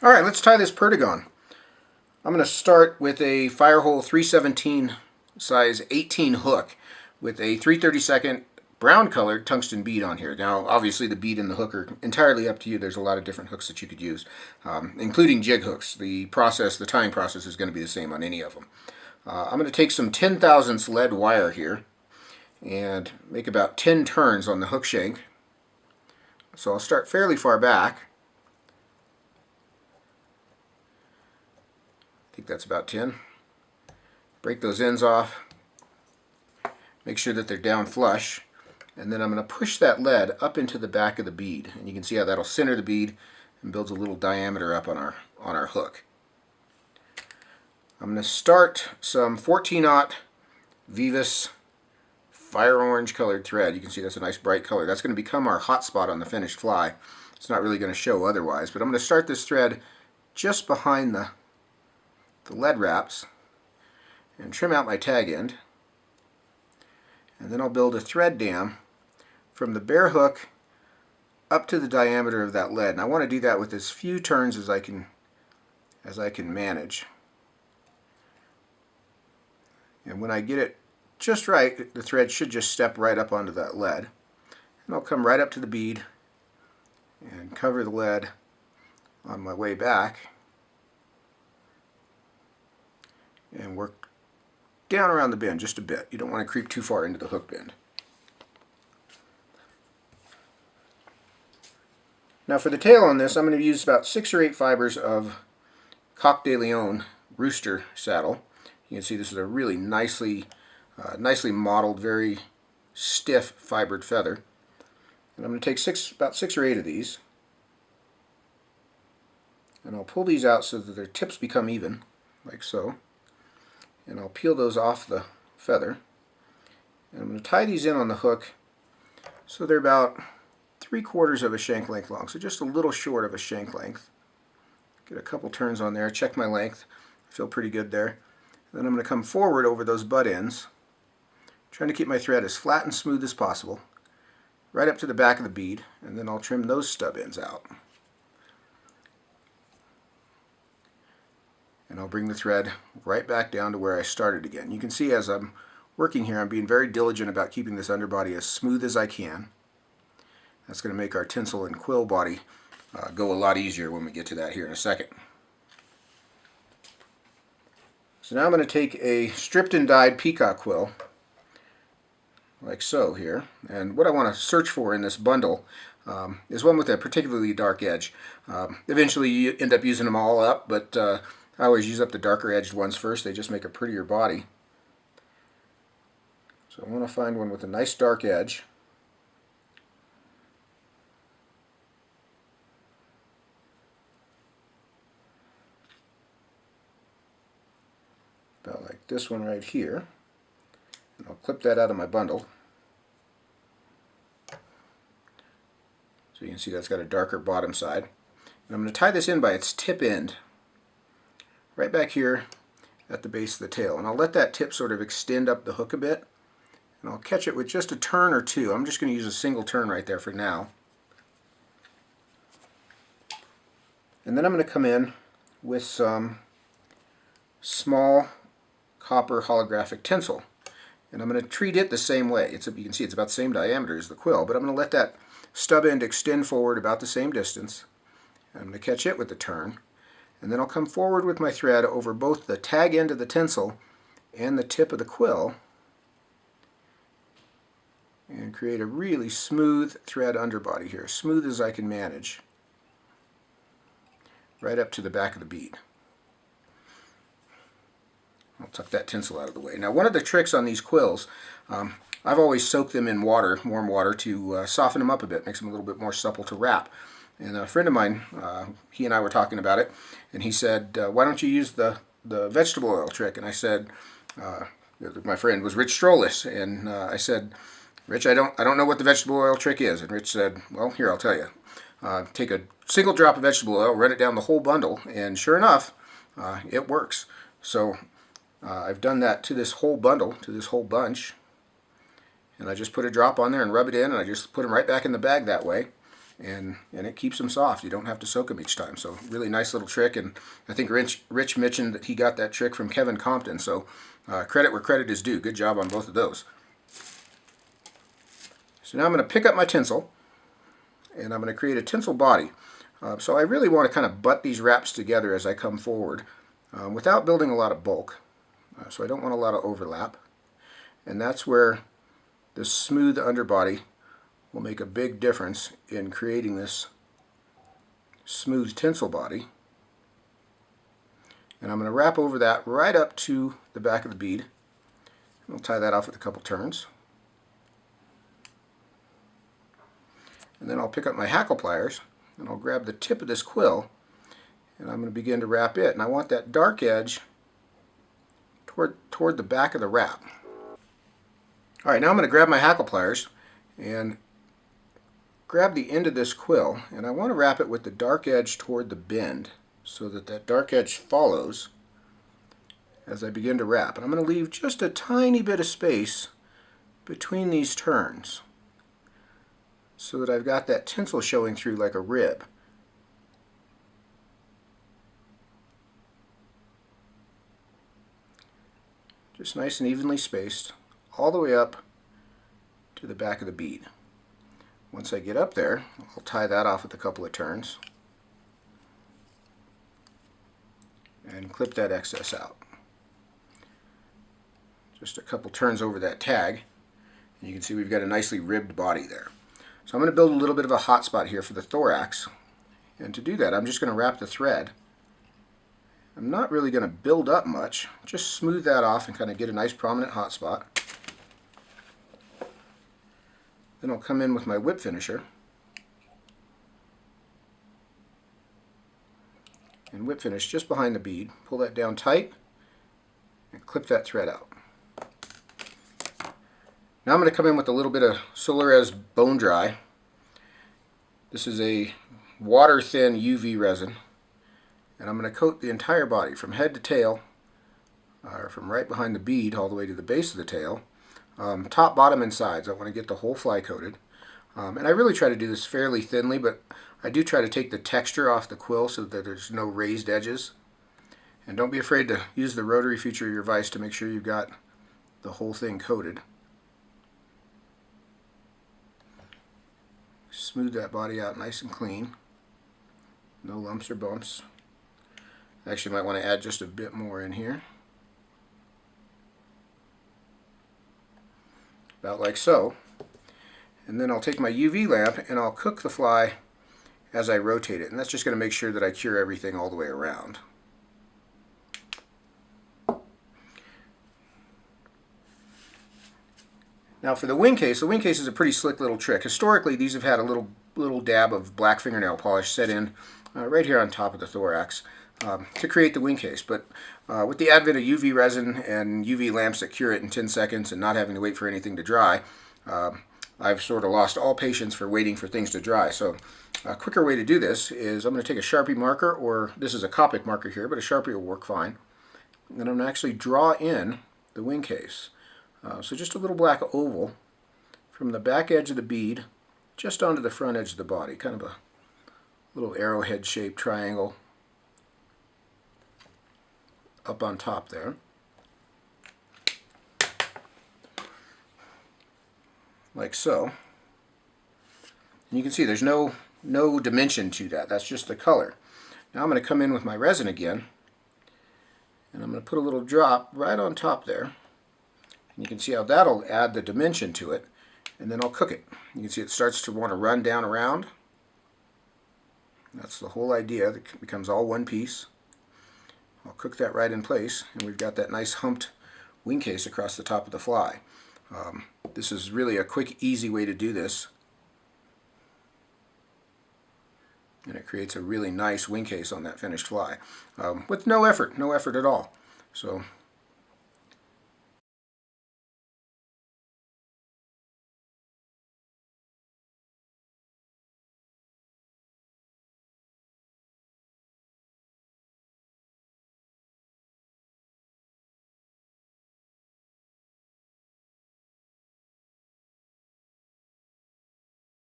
Alright, let's tie this Perdigon. I'm going to start with a Firehole 317 size 18 hook with a 3/32 brown colored tungsten bead on here. Now obviously the bead and the hook are entirely up to you. There's a lot of different hooks that you could use, including jig hooks. The tying process is going to be the same on any of them. I'm going to take some 10 thousandths lead wire here and make about 10 turns on the hook shank. So I'll start fairly far back. I think that's about 10. Break those ends off. Make sure that they're down flush. And then I'm going to push that lead up into the back of the bead. And you can see how that'll center the bead and builds a little diameter up on our hook. I'm going to start some 14-aught Veevus fire orange colored thread. You can see that's a nice bright color. That's going to become our hot spot on the finished fly. It's not really going to show otherwise, but I'm going to start this thread just behind the lead wraps and trim out my tag end. And then I'll build a thread dam from the bare hook up to the diameter of that lead. And I want to do that with as few turns as I can manage. And when I get it just right, the thread should just step right up onto that lead. And I'll come right up to the bead and cover the lead on my way back and work down around the bend just a bit. You don't want to creep too far into the hook bend. Now for the tail on this, I'm going to use about 6 or 8 fibers of Coq de León rooster saddle. You can see this is a really nicely modeled, very stiff fibered feather. And I'm going to take about 6 or 8 of these, and I'll pull these out so that their tips become even, like so. And I'll peel those off the feather. And I'm going to tie these in on the hook so they're about 3/4 of a shank length long, so just a little short of a shank length. Get a couple turns on there, check my length. I feel pretty good there. And then I'm going to come forward over those butt ends, trying to keep my thread as flat and smooth as possible, right up to the back of the bead, and then I'll trim those stub ends out. And I'll bring the thread right back down to where I started again. You can see as I'm working here, I'm being very diligent about keeping this underbody as smooth as I can. That's going to make our tinsel and quill body go a lot easier when we get to that here in a second. So now I'm going to take a stripped and dyed peacock quill, like so here. And what I want to search for in this bundle is one with a particularly dark edge. Eventually you end up using them all up, but I always use up the darker edged ones first. They just make a prettier body. So I want to find one with a nice dark edge. About like this one right here. And I'll clip that out of my bundle. So you can see that's got a darker bottom side. And I'm going to tie this in by its tip end, right back here at the base of the tail. And I'll let that tip sort of extend up the hook a bit. And I'll catch it with just a turn or two. I'm just going to use a single turn right there for now. And then I'm going to come in with some small copper holographic tinsel. And I'm going to treat it the same way. You can see it's about the same diameter as the quill, but I'm going to let that stub end extend forward about the same distance. And I'm going to catch it with the turn. And then I'll come forward with my thread over both the tag end of the tinsel and the tip of the quill and create a really smooth thread underbody here, as smooth as I can manage, right up to the back of the bead. I'll tuck that tinsel out of the way. Now one of the tricks on these quills, I've always soaked them in water, warm water, to soften them up a bit, makes them a little bit more supple to wrap. And a friend of mine, he and I were talking about it, and he said, why don't you use the vegetable oil trick? And I said, my friend was Rich Strollis, and I said, Rich, I don't know what the vegetable oil trick is. And Rich said, well, here, I'll tell you. Take a single drop of vegetable oil, run it down the whole bundle, and sure enough, it works. So I've done that to this whole bundle, to this whole bunch, and I just put a drop on there and rub it in, and I just put them right back in the bag that way. and it keeps them soft. You don't have to soak them each time. So really nice little trick, and I think Rich mentioned that he got that trick from Kevin Compton, so credit where credit is due. Good job on both of those. So now I'm going to pick up my tinsel, and I'm going to create a tinsel body. So I really want to kind of butt these wraps together as I come forward without building a lot of bulk. So I don't want a lot of overlap. And that's where the smooth underbody will make a big difference in creating this smooth tinsel body. And I'm going to wrap over that right up to the back of the bead. And I'll tie that off with a couple turns. And then I'll pick up my hackle pliers and I'll grab the tip of this quill and I'm going to begin to wrap it. And I want that dark edge toward the back of the wrap. Alright, now I'm going to grab my hackle pliers and grab the end of this quill, and I want to wrap it with the dark edge toward the bend so that that dark edge follows as I begin to wrap. And I'm going to leave just a tiny bit of space between these turns so that I've got that tinsel showing through like a rib. Just nice and evenly spaced all the way up to the back of the bead. Once I get up there, I'll tie that off with a couple of turns and clip that excess out. Just a couple turns over that tag, and you can see we've got a nicely ribbed body there. So I'm going to build a little bit of a hot spot here for the thorax, and to do that I'm just going to wrap the thread. I'm not really going to build up much, just smooth that off and kind of get a nice prominent hot spot. Then I'll come in with my whip finisher and whip finish just behind the bead. Pull that down tight and clip that thread out. Now I'm going to come in with a little bit of Solarez Bone Dry. This is a water thin UV resin, and I'm going to coat the entire body from head to tail, or from right behind the bead all the way to the base of the tail. Top, bottom, and sides. I want to get the whole fly coated. And I really try to do this fairly thinly, but I do try to take the texture off the quill so that there's no raised edges. And don't be afraid to use the rotary feature of your vise to make sure you've got the whole thing coated. Smooth that body out nice and clean. No lumps or bumps. Actually, might want to add just a bit more in here. About like so. And then I'll take my UV lamp and I'll cook the fly as I rotate it. And that's just going to make sure that I cure everything all the way around. Now for the Wingcase is a pretty slick little trick. Historically, these have had a little dab of black fingernail polish set in right here on top of the thorax to create the Wingcase. But with the advent of UV resin and UV lamps that cure it in 10 seconds and not having to wait for anything to dry, I've sort of lost all patience for waiting for things to dry. So a quicker way to do this is I'm going to take a Sharpie marker, or this is a Copic marker here, but a Sharpie will work fine. And I'm going to actually draw in the Wingcase. So just a little black oval from the back edge of the bead just onto the front edge of the body, kind of a little arrowhead shaped triangle up on top there. Like so. And you can see there's no dimension to that. That's just the color. Now I'm going to come in with my resin again, and I'm going to put a little drop right on top there. And you can see how that'll add the dimension to it, and then I'll cook it. You can see it starts to want to run down around. That's the whole idea. It becomes all one piece. I'll cook that right in place, and we've got that nice humped Wingcase across the top of the fly. This is really a quick, easy way to do this, and it creates a really nice Wingcase on that finished fly with no effort at all. So